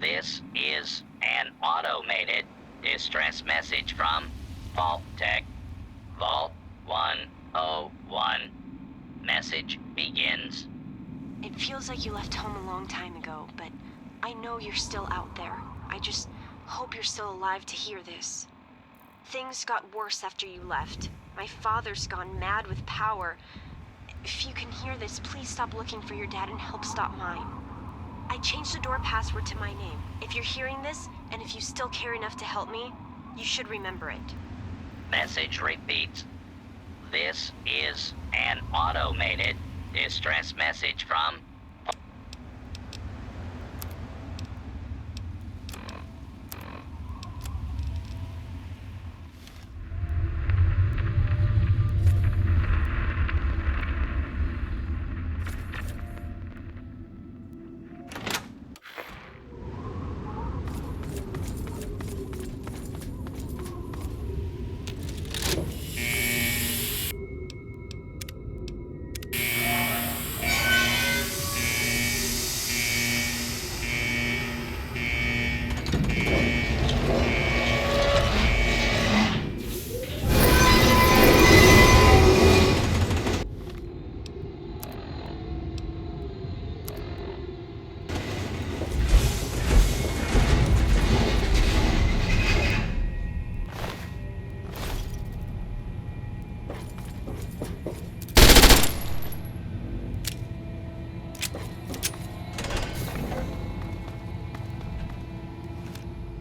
This is an automated distress message from Vault Tech. Vault 101. Message begins. It feels like you left home a long time ago, but I know you're still out there. I just hope you're still alive to hear this. Things got worse after you left. My father's gone mad with power. If you can hear this, please stop looking for your dad and help stop mine. I changed the door password to my name. If you're hearing this, and if you still care enough to help me, you should remember it. Message repeats. This is an automated distress message from...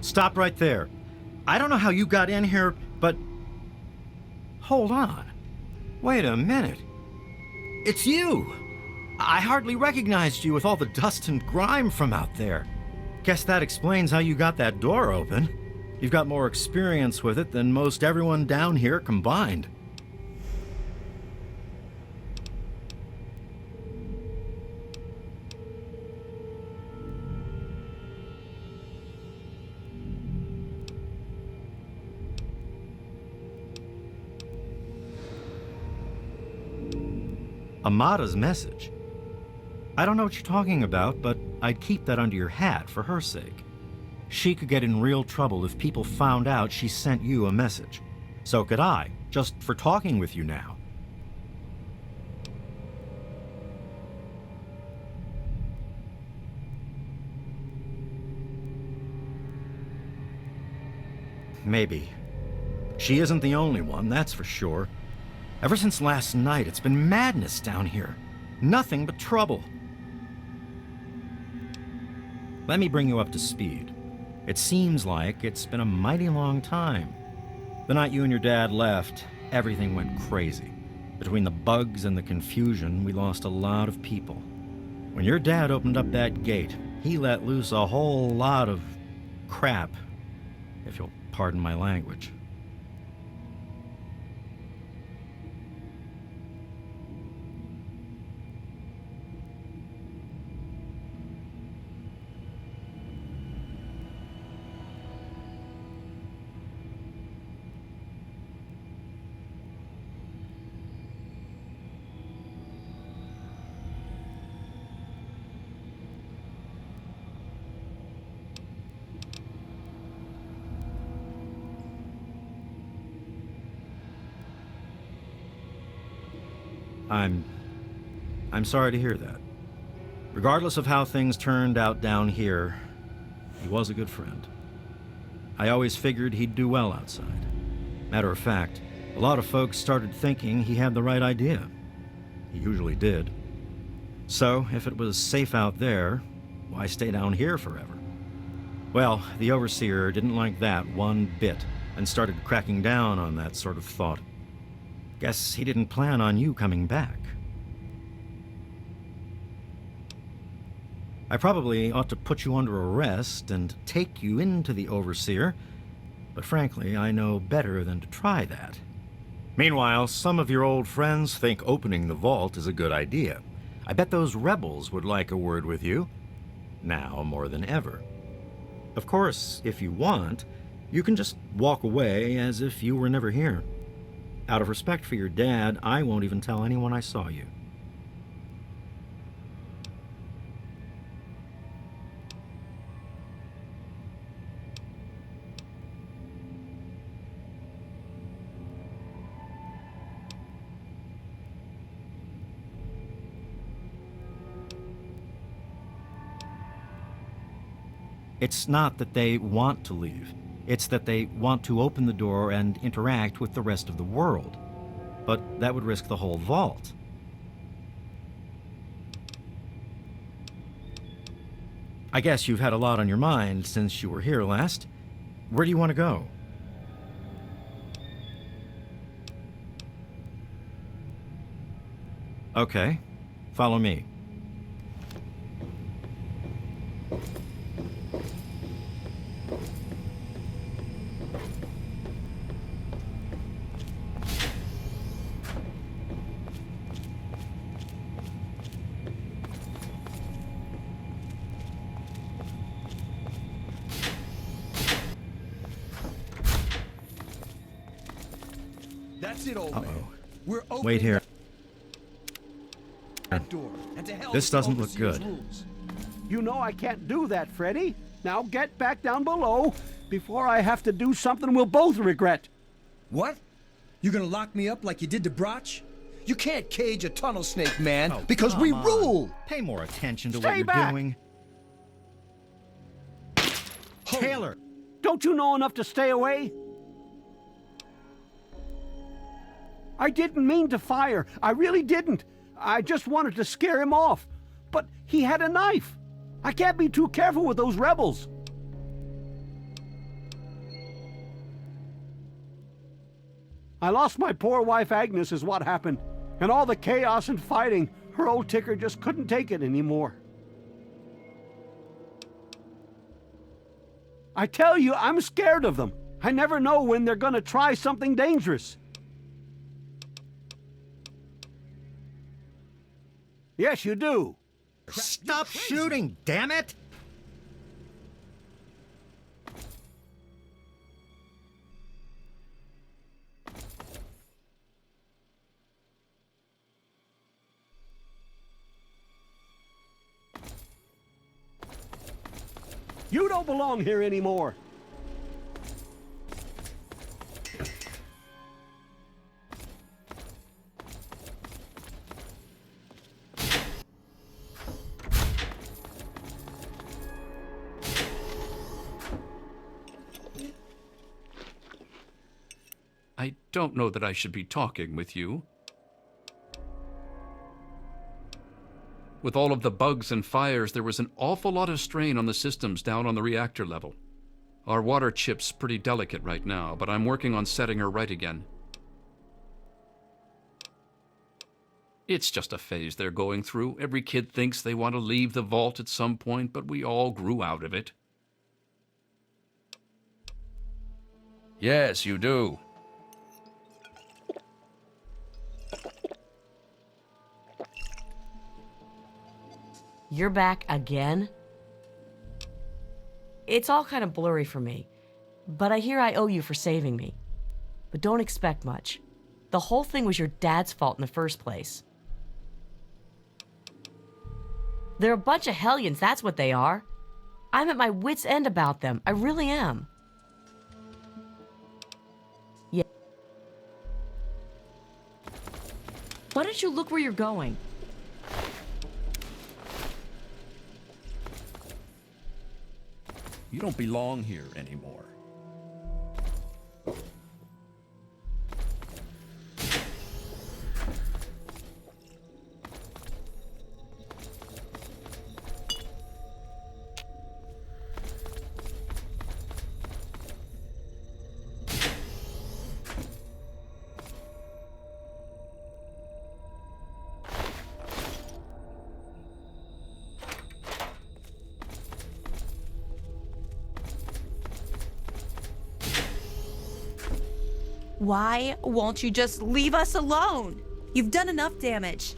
Stop right there. I don't know how you got in here, but... Hold on. Wait a minute. It's you! I hardly recognized you with all the dust and grime from out there. Guess that explains how you got that door open. You've got more experience with it than most everyone down here combined. Amada's message? I don't know what you're talking about, but I'd keep that under your hat for her sake. She could get in real trouble if people found out she sent you a message. So could I, just for talking with you now. Maybe. She isn't the only one, that's for sure. Ever since last night, it's been madness down here. Nothing but trouble. Let me bring you up to speed. It seems like it's been a mighty long time. The night you and your dad left, everything went crazy. Between the bugs and the confusion, we lost a lot of people. When your dad opened up that gate, he let loose a whole lot of crap, if you'll pardon my language. I'm sorry to hear that. Regardless of how things turned out down here, he was a good friend. I always figured he'd do well outside. Matter of fact, a lot of folks started thinking he had the right idea. He usually did. So, if it was safe out there, why stay down here forever? Well, the Overseer didn't like that one bit and started cracking down on that sort of thought. Guess he didn't plan on you coming back. I probably ought to put you under arrest and take you into the Overseer, but frankly, I know better than to try that. Meanwhile, some of your old friends think opening the vault is a good idea. I bet those rebels would like a word with you, now more than ever. Of course, if you want, you can just walk away as if you were never here. Out of respect for your dad, I won't even tell anyone I saw you. It's not that they want to leave. It's that they want to open the door and interact with the rest of the world. But that would risk the whole vault. I guess you've had a lot on your mind since you were here last. Where do you want to go? Okay, follow me. That's it, old man. Uh-oh. We're opening Wait here. that door. And to hell This with doesn't look Overseer's good. rules. You know I can't do that, Freddy. Now get back down below before I have to do something we'll both regret. What? You gonna lock me up like you did to Broch? You can't cage a tunnel snake, man, Oh, because come we on. rule! Pay more attention to Stay what you're back. doing. Taylor! Don't you know enough to stay away? I didn't mean to fire. I really didn't. I just wanted to scare him off. But he had a knife. I can't be too careful with those rebels. I lost my poor wife Agnes is what happened. And all the chaos and fighting, her old ticker just couldn't take it anymore. I tell you, I'm scared of them. I never know when they're gonna try something dangerous. Yes, you do. Stop shooting, damn it! You don't belong here anymore. I don't know that I should be talking with you. With all of the bugs and fires, there was an awful lot of strain on the systems down on the reactor level. Our water chip's pretty delicate right now, but I'm working on setting her right again. It's just a phase they're going through. Every kid thinks they want to leave the vault at some point, but we all grew out of it. Yes, you do. You're back again? It's all kind of blurry for me, but I hear I owe you for saving me. But don't expect much. The whole thing was your dad's fault in the first place. They're a bunch of hellions, that's what they are. I'm at my wit's end about them. I really am. Yeah. Why don't you look where you're going? You don't belong here anymore. Why won't you just leave us alone? You've done enough damage.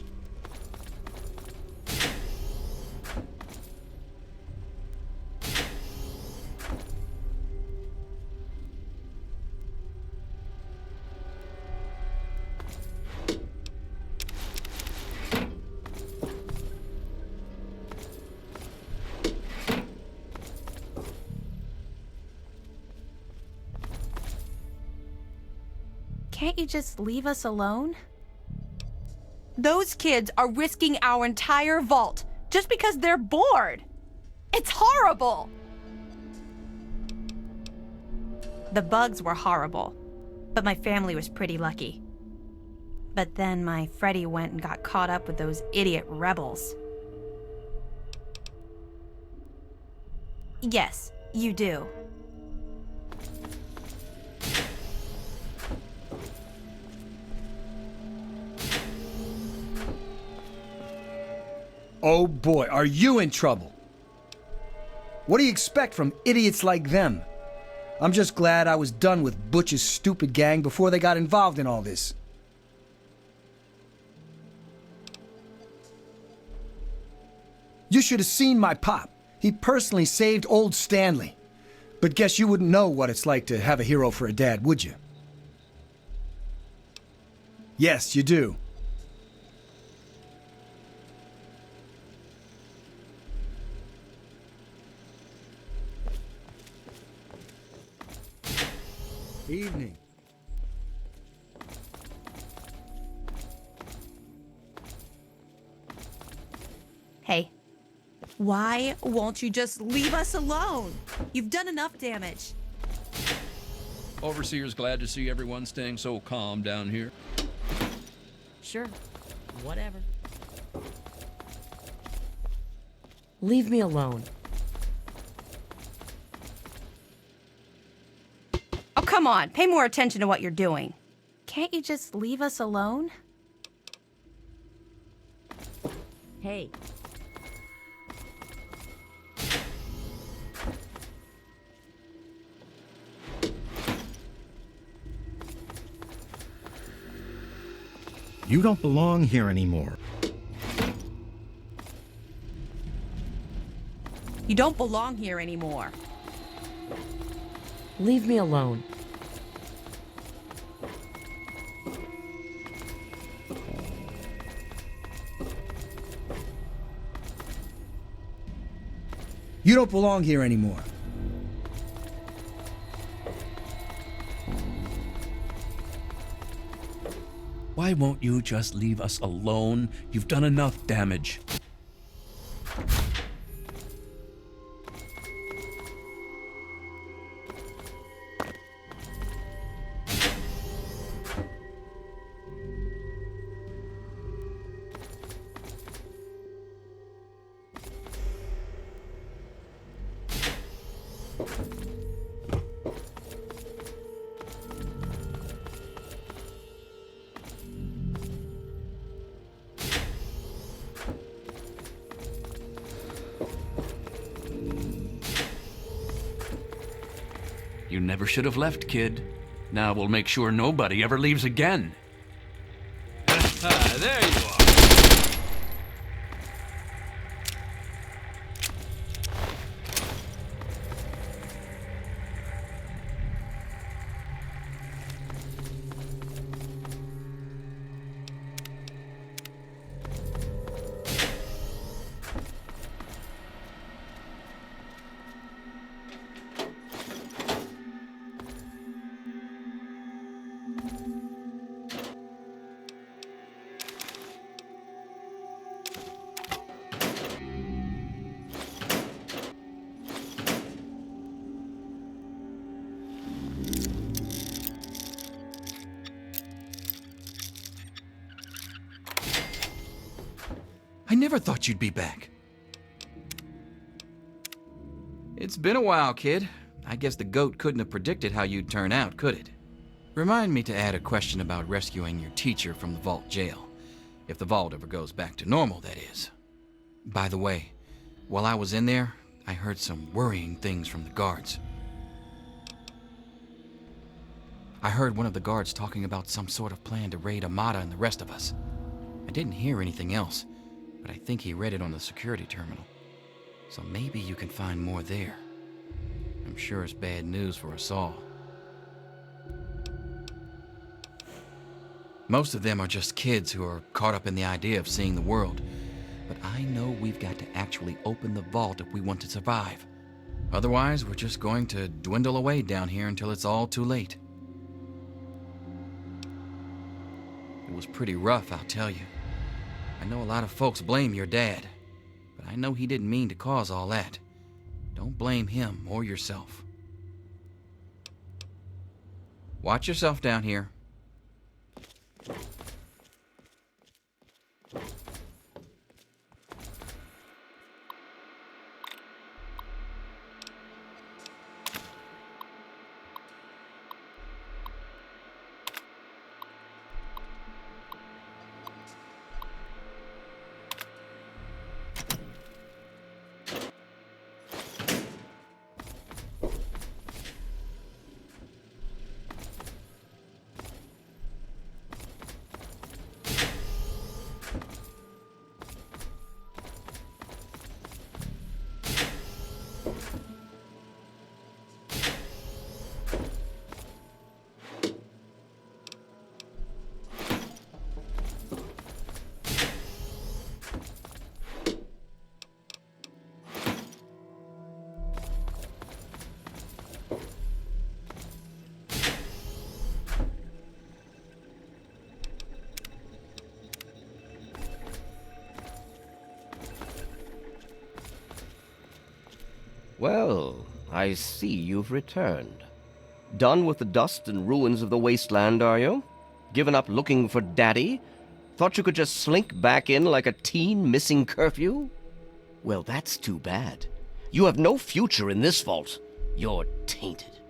Can't you just leave us alone? Those kids are risking our entire vault just because they're bored. It's horrible. The bugs were horrible, but my family was pretty lucky. But then my Freddy went and got caught up with those idiot rebels. Yes, you do. Oh boy, are you in trouble? What do you expect from idiots like them? I'm just glad I was done with Butch's stupid gang before they got involved in all this. You should have seen my pop. He personally saved old Stanley. But guess you wouldn't know what it's like to have a hero for a dad, would you? Yes, you do. Evening. Hey, why won't you just leave us alone? You've done enough damage. Overseer's glad to see everyone staying so calm down here. Sure. Whatever. Leave me alone. Oh, come on. Pay more attention to what you're doing. Can't you just leave us alone? Hey. You don't belong here anymore. You don't belong here anymore. Leave me alone. You don't belong here anymore. Why won't you just leave us alone? You've done enough damage. You never should have left, kid. Now we'll make sure nobody ever leaves again. There you are. I never thought you'd be back. It's been a while, kid. I guess the goat couldn't have predicted how you'd turn out, could it? Remind me to add a question about rescuing your teacher from the vault jail. If the vault ever goes back to normal, that is. By the way, while I was in there, I heard some worrying things from the guards. I heard one of the guards talking about some sort of plan to raid Amata and the rest of us. I didn't hear anything else, but I think he read it on the security terminal. So maybe you can find more there. I'm sure it's bad news for us all. Most of them are just kids who are caught up in the idea of seeing the world. But I know we've got to actually open the vault if we want to survive. Otherwise, we're just going to dwindle away down here until it's all too late. It was pretty rough, I'll tell you. I know a lot of folks blame your dad, but I know he didn't mean to cause all that. Don't blame him or yourself. Watch yourself down here. Well, I see you've returned. Done with the dust and ruins of the wasteland, are you? Given up looking for Daddy? Thought you could just slink back in like a teen missing curfew? Well, that's too bad. You have no future in this vault. You're tainted.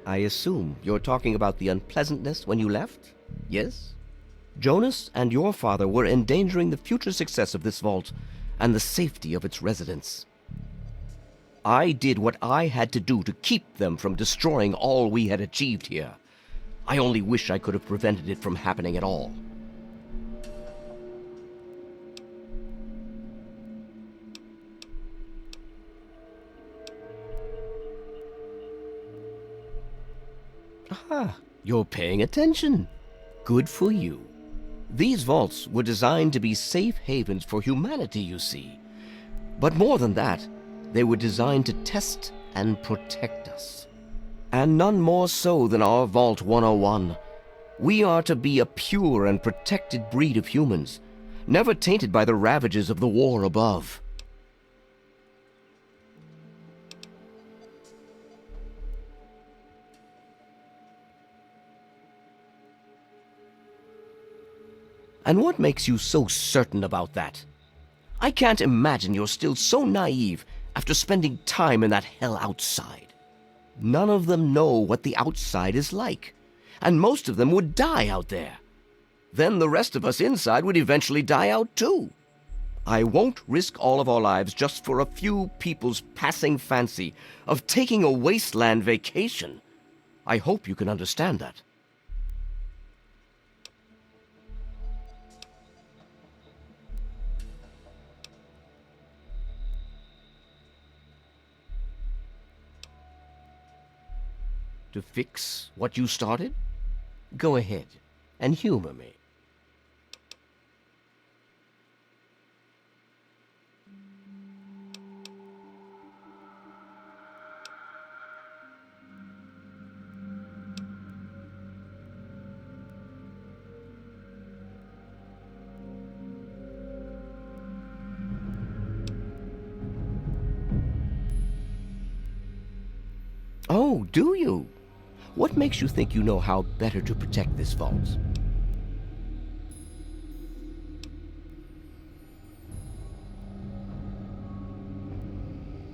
I assume you're talking about the unpleasantness when you left? Yes? Jonas and your father were endangering the future success of this vault and the safety of its residents. I did what I had to do to keep them from destroying all we had achieved here. I only wish I could have prevented it from happening at all. Ah, you're paying attention. Good for you. These vaults were designed to be safe havens for humanity, you see. But more than that, they were designed to test and protect us. And none more so than our Vault 101. We are to be a pure and protected breed of humans, never tainted by the ravages of the war above. And what makes you so certain about that? I can't imagine you're still so naive after spending time in that hell outside. None of them know what the outside is like, and most of them would die out there. Then the rest of us inside would eventually die out too. I won't risk all of our lives just for a few people's passing fancy of taking a wasteland vacation. I hope you can understand that. To fix what you started? Go ahead and humor me. Oh, do you? What makes you think you know how better to protect this vault?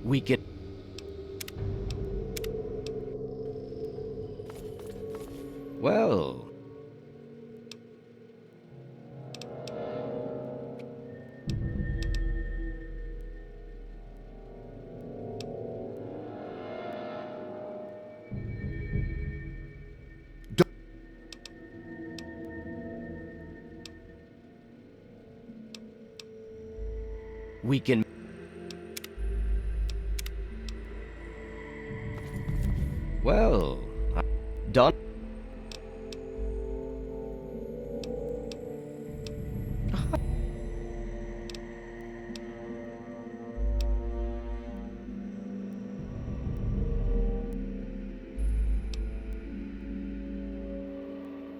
We get... Well... We can... Well... Done...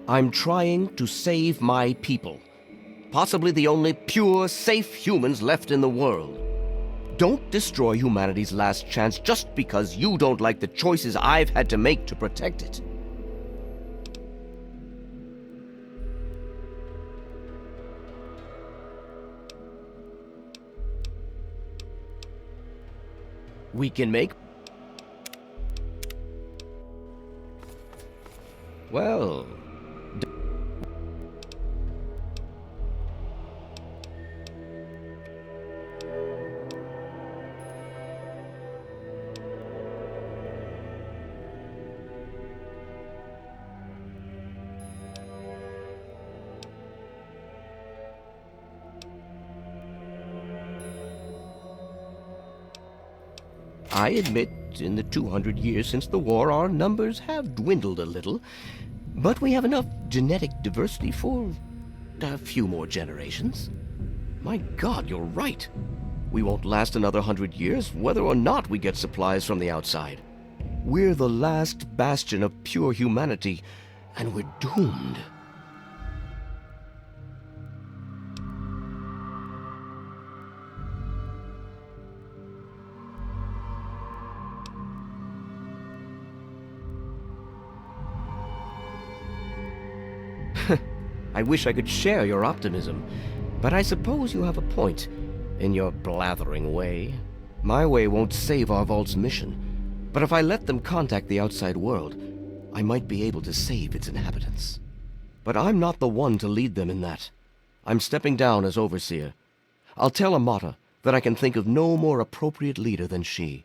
I'm trying to save my people. Possibly the only pure, safe humans left in the world. Don't destroy humanity's last chance just because you don't like the choices I've had to make to protect it. We can make... Well... I admit, in the 200 years since the war, our numbers have dwindled a little, but we have enough genetic diversity for a few more generations. My God, you're right. We won't last another 100 years, whether or not we get supplies from the outside. We're the last bastion of pure humanity, and we're doomed. I wish I could share your optimism, but I suppose you have a point, in your blathering way. My way won't save our vault's mission, but if I let them contact the outside world, I might be able to save its inhabitants. But I'm not the one to lead them in that. I'm stepping down as overseer. I'll tell Amata that I can think of no more appropriate leader than she.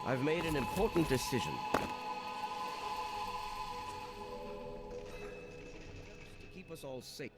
I've made an important decision. To keep us all safe.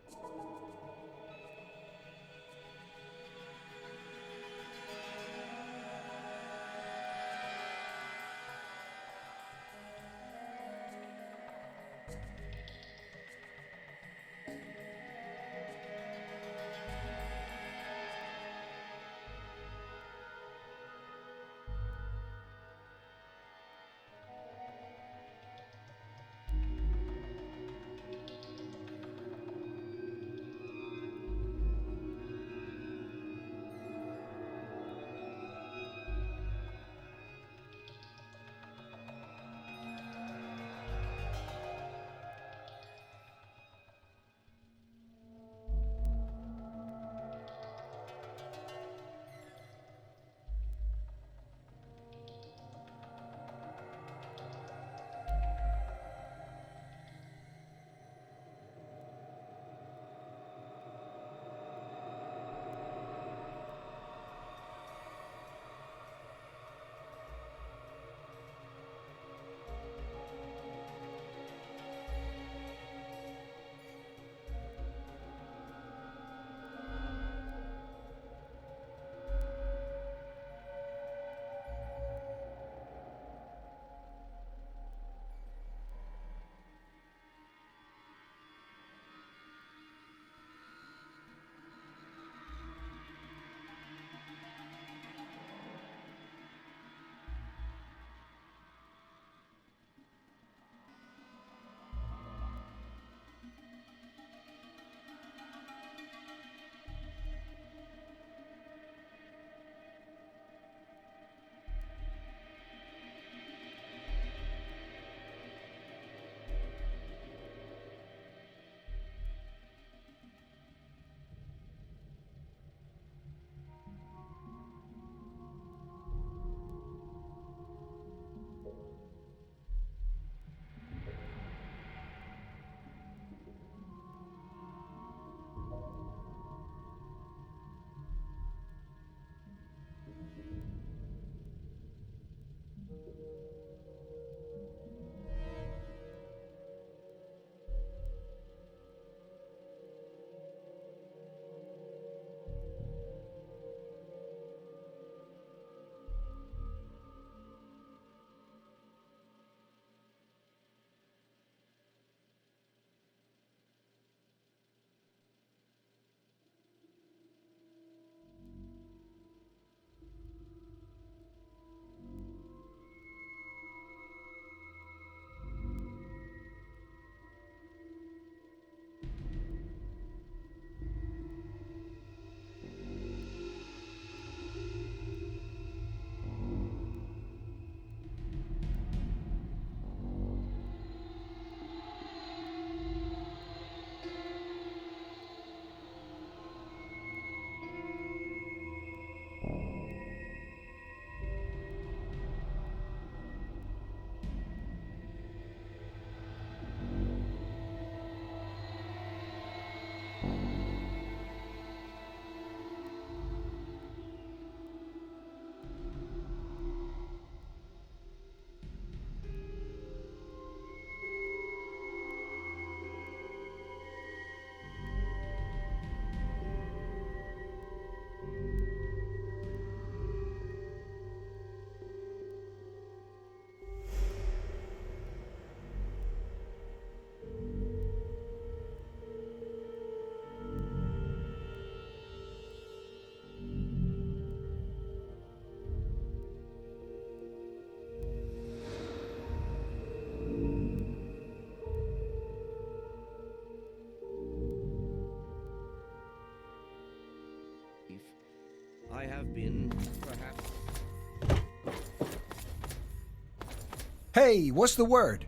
been, perhaps. Hey, what's the word?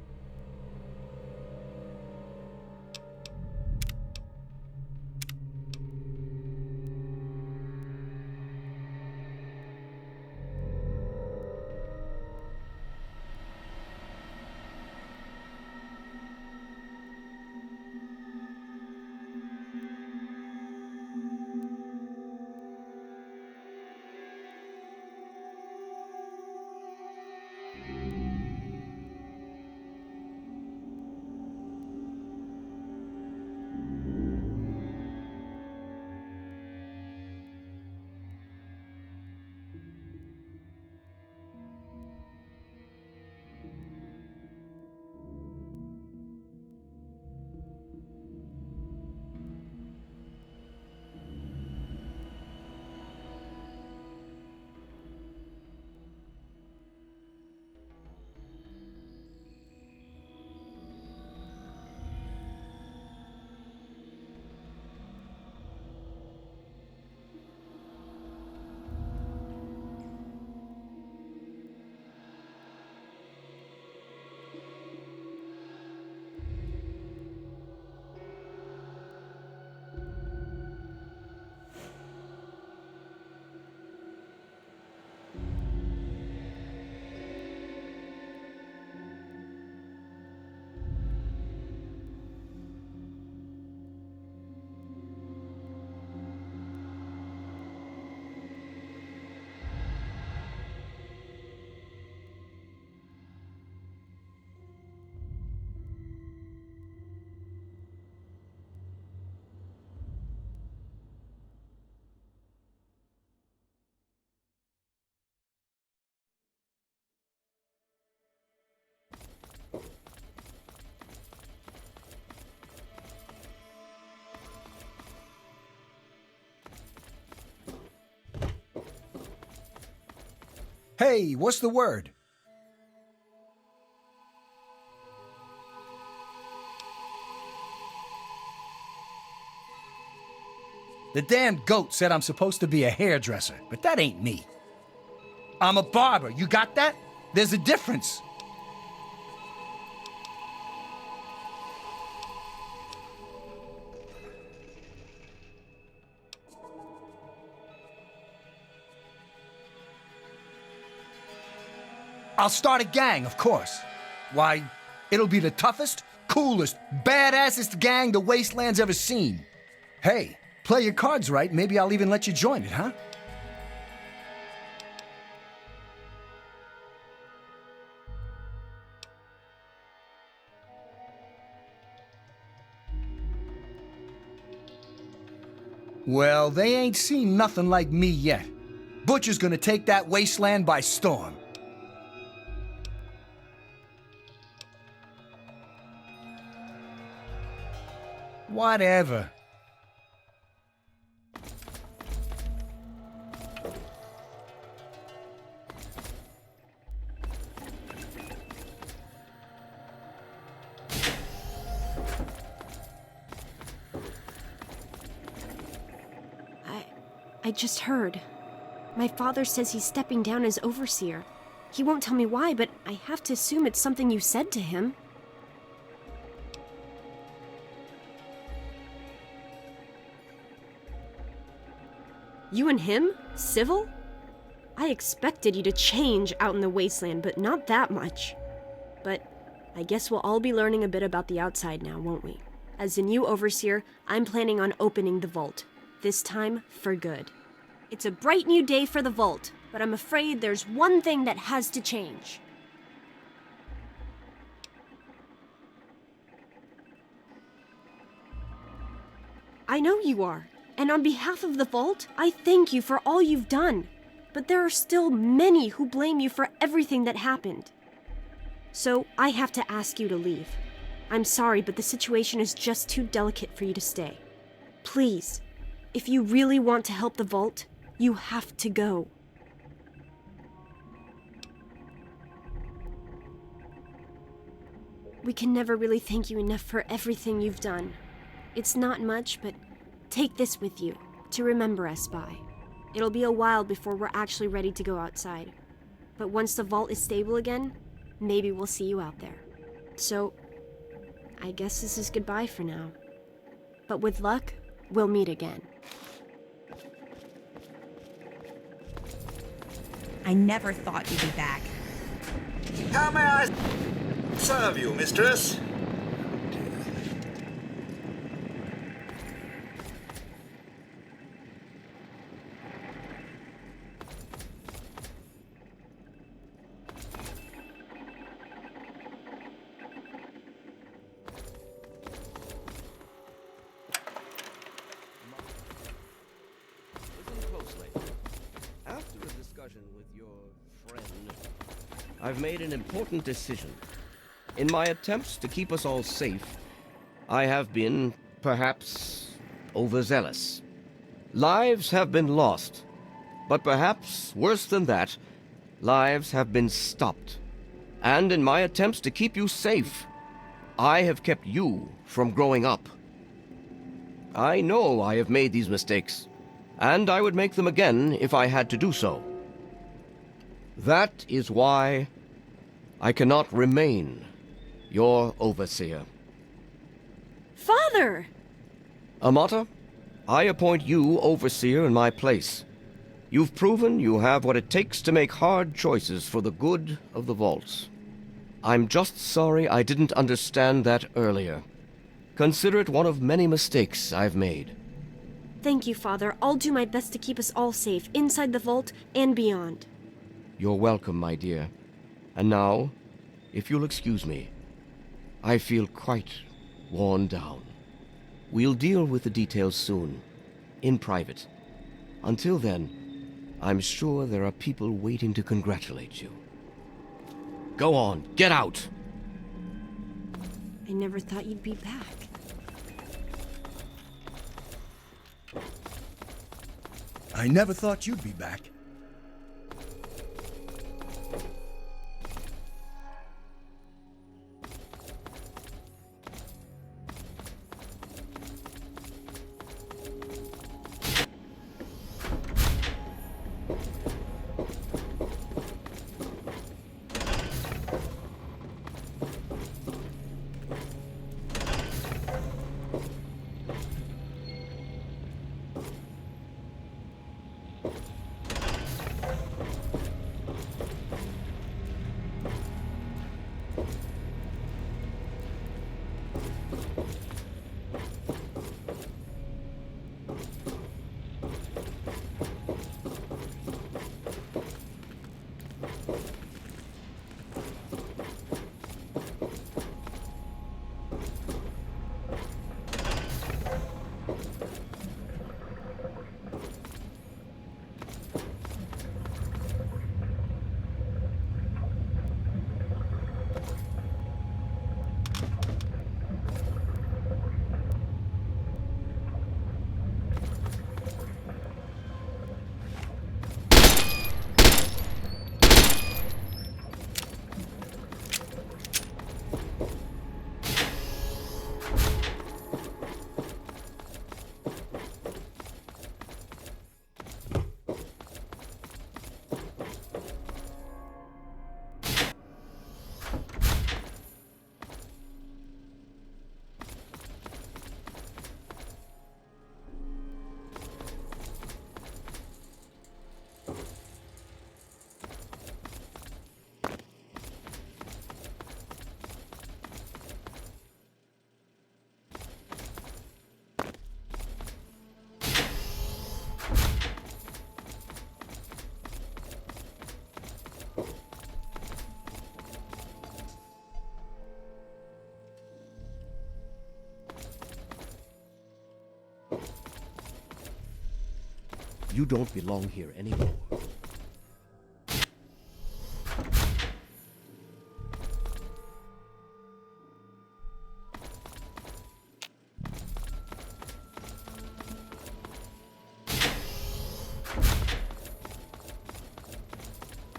Hey, what's the word? The damn goat said I'm supposed to be a hairdresser, but that ain't me. I'm a barber, you got that? There's a difference. I'll start a gang, of course. Why, it'll be the toughest, coolest, badassest gang the Wasteland's ever seen. Hey, play your cards right, maybe I'll even let you join it, huh? Well, they ain't seen nothing like me yet. Butcher's gonna take that Wasteland by storm. Whatever. I just heard. My father says he's stepping down as overseer. He won't tell me why, but I have to assume it's something you said to him. You and him? Civil? I expected you to change out in the wasteland, but not that much. But I guess we'll all be learning a bit about the outside now, won't we? As the new overseer, I'm planning on opening the vault. This time, for good. It's a bright new day for the vault, but I'm afraid there's one thing that has to change. I know you are. And on behalf of the Vault, I thank you for all you've done. But there are still many who blame you for everything that happened. So I have to ask you to leave. I'm sorry, but the situation is just too delicate for you to stay. Please, if you really want to help the Vault, you have to go. We can never really thank you enough for everything you've done. It's not much, but take this with you, to remember us by. It'll be a while before we're actually ready to go outside. But once the vault is stable again, maybe we'll see you out there. So, I guess this is goodbye for now. But with luck, we'll meet again. I never thought you'd be back. How may I serve you, mistress? Listen closely. After a discussion with your friend, I've made an important decision. In my attempts to keep us all safe, I have been, perhaps, overzealous. Lives have been lost, but perhaps worse than that, lives have been stopped. And in my attempts to keep you safe, I have kept you from growing up. I know I have made these mistakes, and I would make them again if I had to do so. That is why I cannot remain your overseer. Father! Amata, I appoint you overseer in my place. You've proven you have what it takes to make hard choices for the good of the vaults. I'm just sorry I didn't understand that earlier. Consider it one of many mistakes I've made. Thank you, Father. I'll do my best to keep us all safe, inside the vault and beyond. You're welcome, my dear. And now, if you'll excuse me, I feel quite worn down. We'll deal with the details soon, in private. Until then, I'm sure there are people waiting to congratulate you. Go on, get out! I never thought you'd be back. I never thought you'd be back. You don't belong here anymore.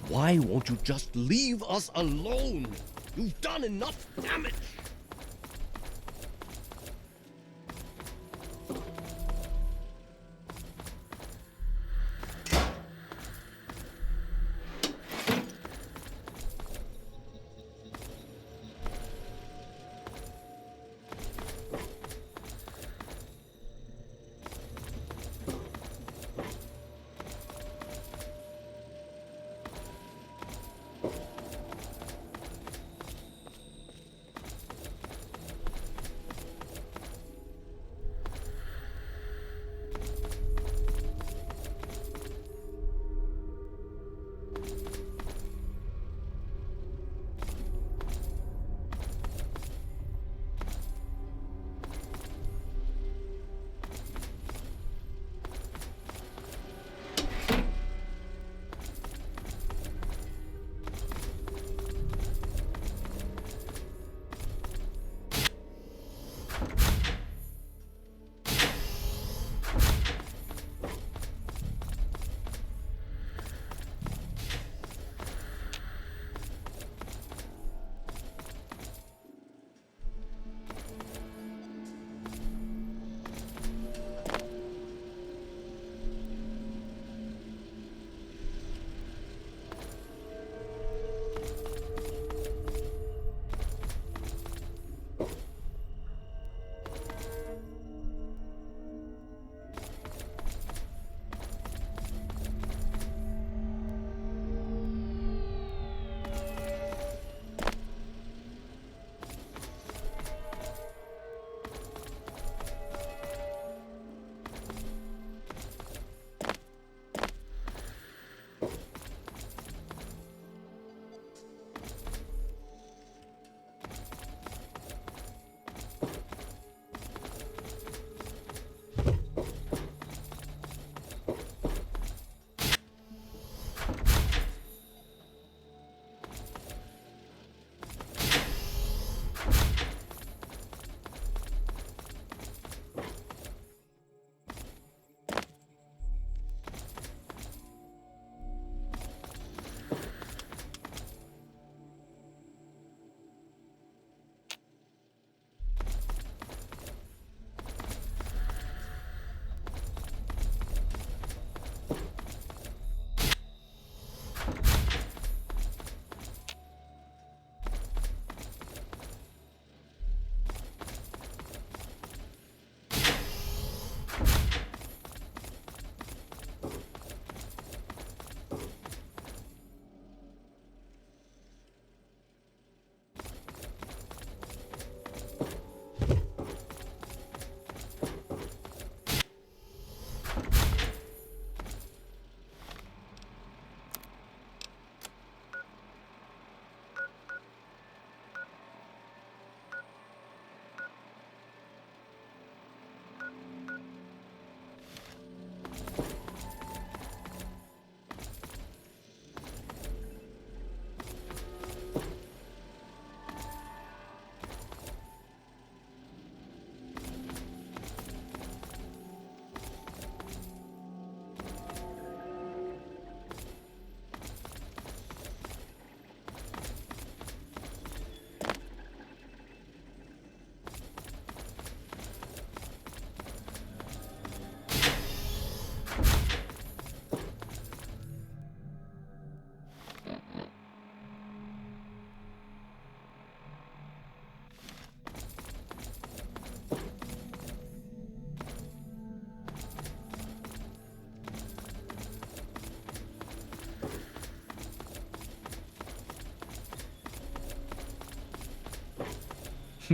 Why won't you just leave us alone? You've done enough damage!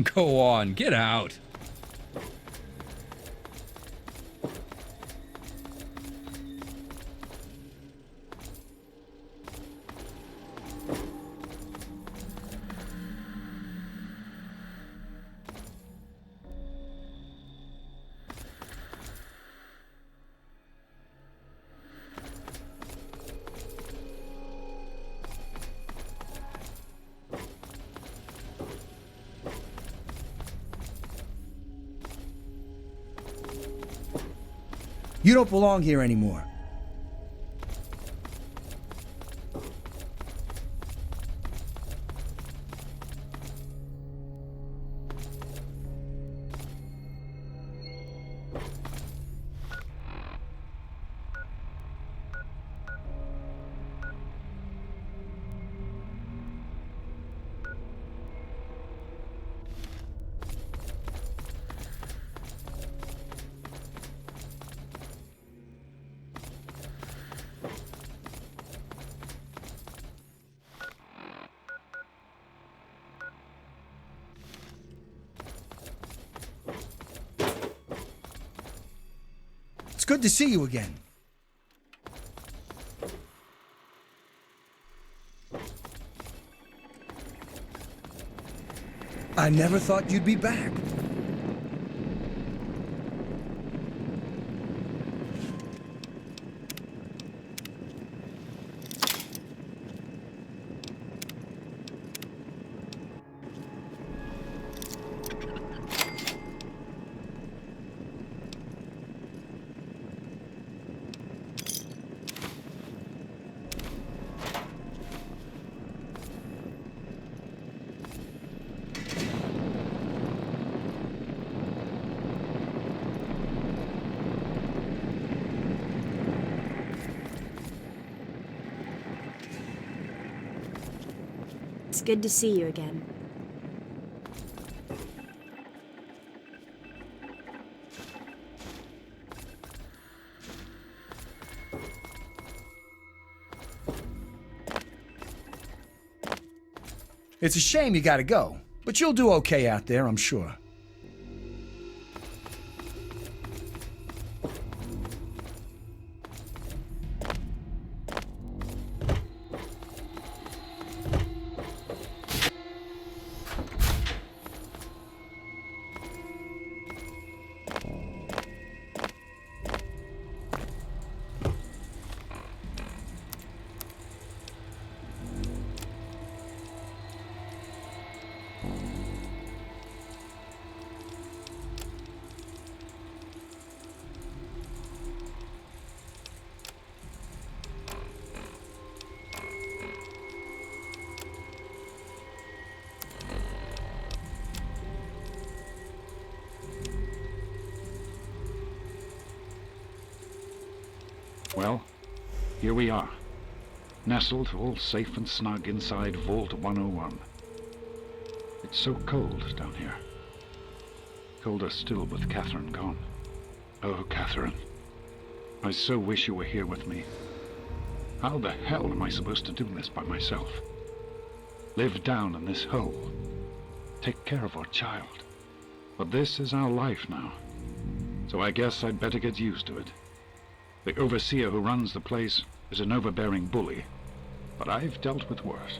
Go on, get out. You don't belong here anymore. It's good to see you again. I never thought you'd be back. It's good to see you again. It's a shame you gotta go, but you'll do okay out there, I'm sure. Well, here we are, nestled all safe and snug inside Vault 101. It's so cold down here. Colder still with Catherine gone. Oh, Catherine, I so wish you were here with me. How the hell am I supposed to do this by myself? Live down in this hole. Take care of our child. But this is our life now. So I guess I'd better get used to it. The overseer who runs the place is an overbearing bully, but I've dealt with worse.